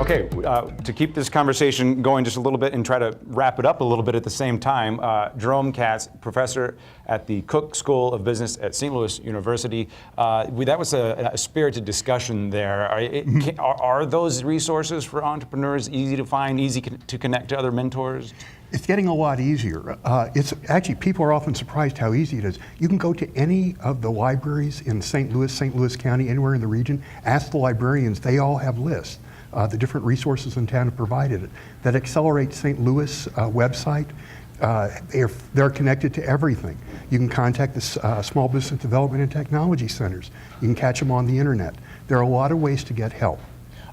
Okay, to keep this conversation going just a little bit and try to wrap it up a little bit at the same time, Jerome Katz, professor at the Cook School of Business at St. Louis University. That was a spirited discussion there. Are those resources for entrepreneurs easy to find, easy to connect to other mentors? It's getting a lot easier. It's actually, people are often surprised how easy it is. You can go to any of the libraries in St. Louis County, anywhere in the region, ask the librarians, they all have lists. The different resources in town have provided it. That Accelerate St. Louis website, they're connected to everything. You can contact the Small Business Development and Technology Centers. You can catch them on the internet. There are a lot of ways to get help.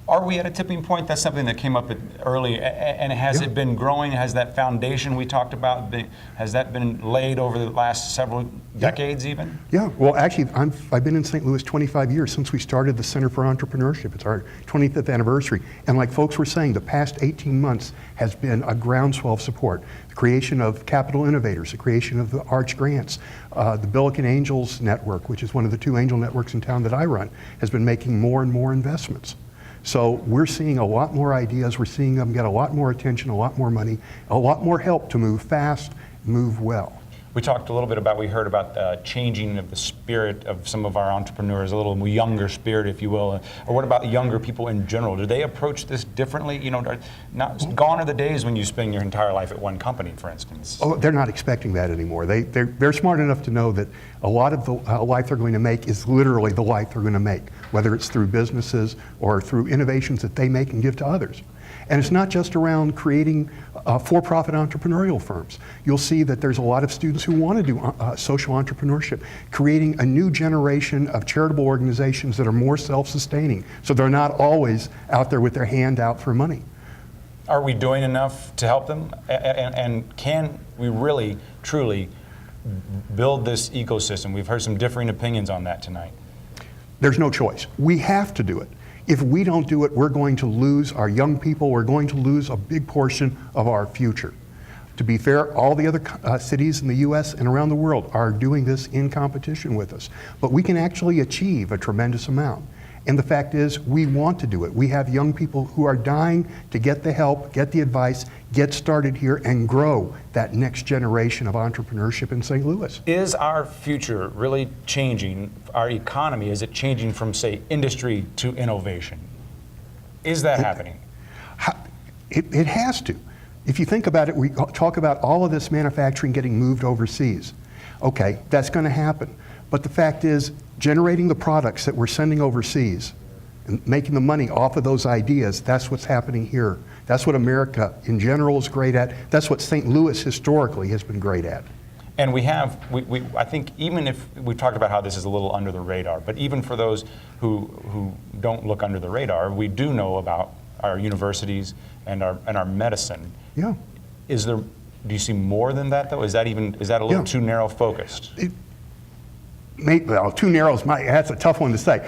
Are we at a tipping point? That's something that came up early, and has it been growing? Has that foundation we talked about, has that been laid over the last several decades even? Yeah, well actually I've been in St. Louis 25 years since we started the Center for Entrepreneurship. It's our 25th anniversary. And like folks were saying, the past 18 months has been a groundswell of support. The creation of Capital Innovators, the creation of the Arch Grants, the Billiken Angels Network, which is one of the 2 angel networks in town that I run, has been making more and more investments. So we're seeing a lot more ideas, we're seeing them get a lot more attention, a lot more money, a lot more help to move fast, move well. We talked a little bit about, we heard about the changing of the spirit of some of our entrepreneurs, a little younger spirit, if you will. Or what about younger people in general? Do they approach this differently? You know, gone are the days when you spend your entire life at one company, for instance. Oh, they're not expecting that anymore. They're smart enough to know that a lot of the life they're going to make is literally the life they're going to make, whether it's through businesses or through innovations that they make and give to others. And it's not just around creating for-profit entrepreneurial firms. You'll see that there's a lot of students who want to do social entrepreneurship, creating a new generation of charitable organizations that are more self-sustaining, so they're not always out there with their hand out for money. Are we doing enough to help them? And can we really, truly build this ecosystem? We've heard some differing opinions on that tonight. There's no choice. We have to do it. If we don't do it, we're going to lose our young people. We're going to lose a big portion of our future. To be fair, all the other cities in the U.S. and around the world are doing this in competition with us. But we can actually achieve a tremendous amount. And the fact is, we want to do it. We have young people who are dying to get the help, get the advice, get started here, and grow that next generation of entrepreneurship in St. Louis. Is our future really changing? Our economy, is it changing from, say, industry to innovation? Is that happening? It has to. If you think about it, we talk about all of this manufacturing getting moved overseas. Okay, that's going to happen. But the fact is, generating the products that we're sending overseas and making the money off of those ideas, that's what's happening here. That's what America in general is great at. That's what St. Louis historically has been great at. And I think even if we've talked about how this is a little under the radar, but even for those who don't look under the radar, we do know about our universities and our medicine. Yeah. Do you see more than that though? Is that a little too narrow focused? Well, too narrow is that's a tough one to say.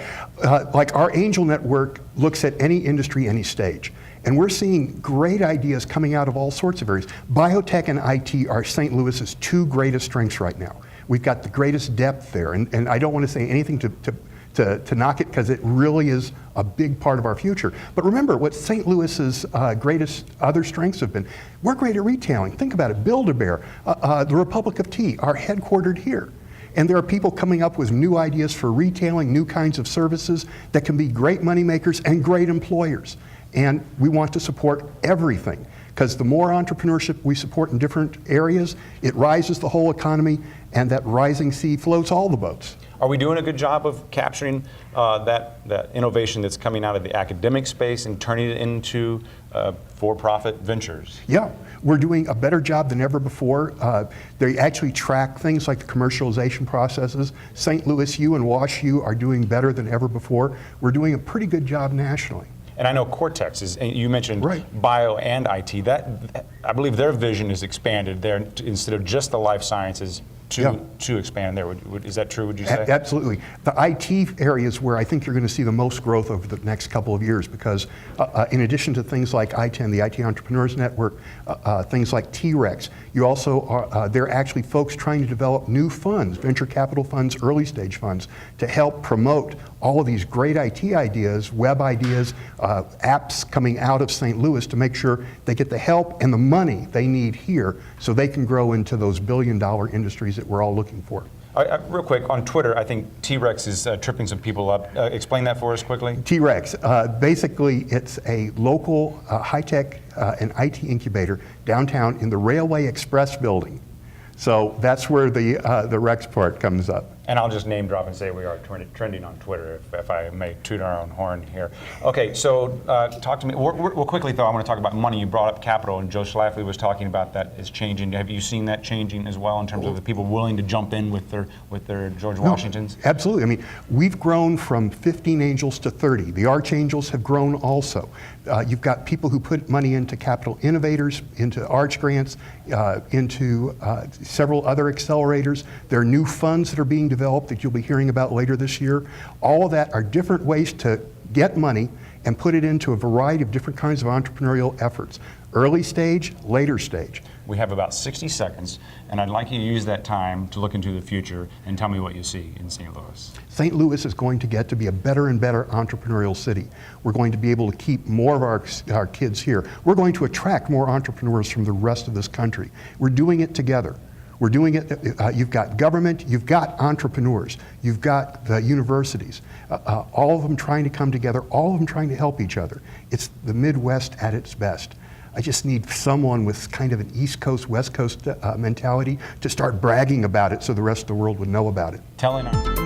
Like our angel network looks at any industry, any stage. And we're seeing great ideas coming out of all sorts of areas. Biotech and IT are St. Louis's 2 greatest strengths right now. We've got the greatest depth there. And I don't want to say anything to knock it, because it really is a big part of our future. But remember what St. Louis's greatest other strengths have been. We're great at retailing. Think about it. Build-A-Bear, the Republic of Tea are headquartered here. And there are people coming up with new ideas for retailing, new kinds of services that can be great moneymakers and great employers. And we want to support everything, because the more entrepreneurship we support in different areas, it rises the whole economy, and that rising sea floats all the boats. Are we doing a good job of capturing that innovation that's coming out of the academic space and turning it into for-profit ventures? Yeah, we're doing a better job than ever before. They actually track things like the commercialization processes. St. Louis U and Wash U are doing better than ever before. We're doing a pretty good job nationally. And I know Cortex is, you mentioned bio and IT, I believe their vision is expanded there instead of just the life sciences. to expand there. Is that true, would you say? Absolutely. The IT area is where I think you're going to see the most growth over the next couple of years because in addition to things like ITEN, the IT Entrepreneurs Network, things like T-Rex, you also are, there are actually folks trying to develop new funds, venture capital funds, early stage funds, to help promote all of these great IT ideas, web ideas, apps coming out of St. Louis to make sure they get the help and the money they need here so they can grow into those billion-dollar industries that we're all looking for. Real quick, on Twitter, I think T-Rex is tripping some people up. Explain that for us quickly. T-Rex, basically it's a local high-tech and IT incubator downtown in the Railway Express building. So that's where the Rex part comes up. And I'll just name drop and say we are trending on Twitter, if I may toot our own horn here. Okay, so talk to me. Real quickly, though, I want to talk about money. You brought up capital, and Joe Schlafly was talking about that is changing. Have you seen that changing as well in terms of the people willing to jump in with their George Washingtons? No, absolutely. I mean, we've grown from 15 angels to 30. The Archangels have grown also. You've got people who put money into capital innovators, into Arch grants, into several other accelerators. There are new funds that are being developed that you'll be hearing about later this year. All of that are different ways to get money and put it into a variety of different kinds of entrepreneurial efforts. Early stage, later stage. We have about 60 seconds, and I'd like you to use that time to look into the future and tell me what you see in St. Louis. St. Louis is going to get to be a better and better entrepreneurial city. We're going to be able to keep more of our kids here. We're going to attract more entrepreneurs from the rest of this country. We're doing it together. We're doing it, you've got government, you've got entrepreneurs, you've got the universities, all of them trying to come together, all of them trying to help each other. It's the Midwest at its best. I just need someone with kind of an East Coast, West Coast mentality to start bragging about it so the rest of the world would know about it. Telling our